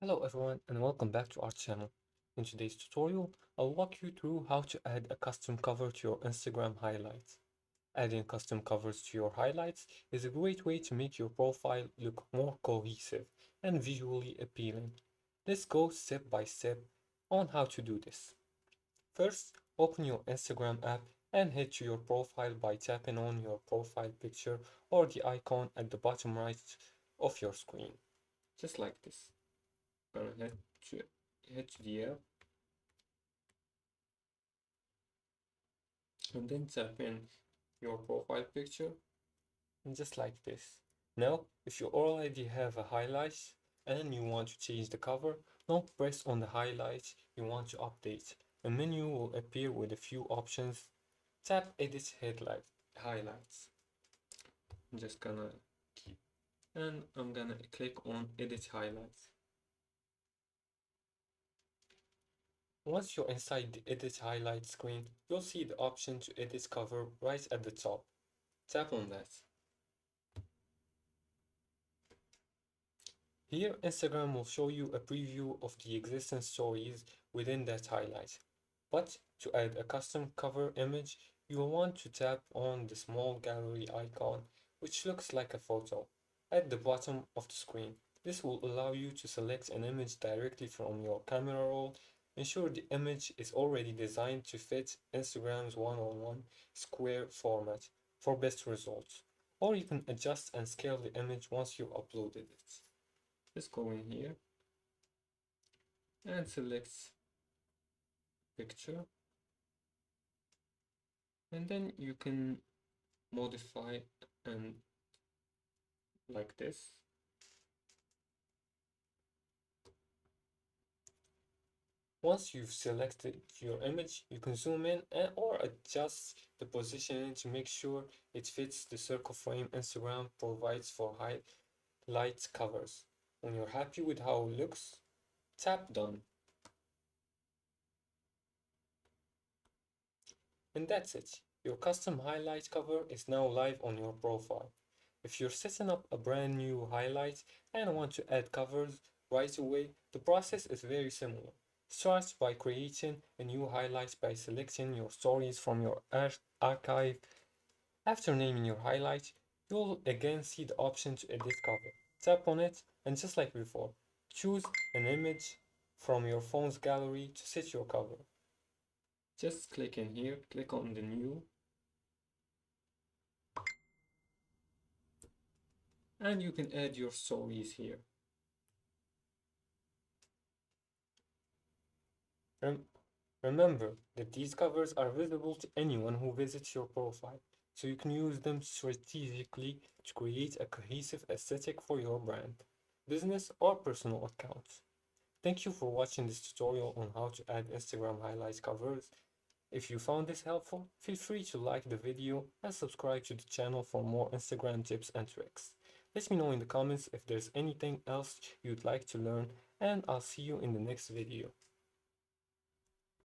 Hello everyone and welcome back to our channel. In today's tutorial, I'll walk you through how to add a custom cover to your Instagram highlights. Adding custom covers to your highlights is a great way to make your profile look more cohesive and visually appealing. Let's go step by step on how to do this. First, open your Instagram app and head to your profile by tapping on your profile picture or the icon at the bottom right of your screen, just like this. Gonna head to the app and then tap in your profile picture and just like this. Now, if you already have a highlight and you want to change the cover, don't press on the highlight you want to update. A menu will appear with a few options. Tap edit headlight highlights. I'm just gonna keep and I'm gonna click on edit highlights. Once you're inside the edit highlight screen, you'll see the option to edit cover right at the top. Tap on that. Here, Instagram will show you a preview of the existing stories within that highlight. But to add a custom cover image, you will want to tap on the small gallery icon, which looks like a photo, at the bottom of the screen. This will allow you to select an image directly from your camera roll. Ensure the image is already designed to fit Instagram's one-on-one square format for best results. Or you can adjust and scale the image once you've uploaded it. Just go in here and select picture, and then you can modify and like this. Once you've selected your image, you can zoom in or adjust the positioning to make sure it fits the circle frame Instagram provides for highlight covers. When you're happy with how it looks, tap done. And that's it. Your custom highlight cover is now live on your profile. If you're setting up a brand new highlight and want to add covers right away, the process is very similar. Start by creating a new highlight by selecting your stories from your archive. After naming your highlight, you'll again see the option to edit cover. Tap on it and just like before, choose an image from your phone's gallery to set your cover. Just click in here, click on the new, and you can add your stories here. Rem Remember that these covers are visible to anyone who visits your profile, so you can use them strategically to create a cohesive aesthetic for your brand, business, or personal accounts. Thank you for watching this tutorial on how to add Instagram highlights covers. If you found this helpful, feel free to like the video and subscribe to the channel for more Instagram tips and tricks. Let me know in the comments if there's anything else you'd like to learn, and I'll see you in the next video.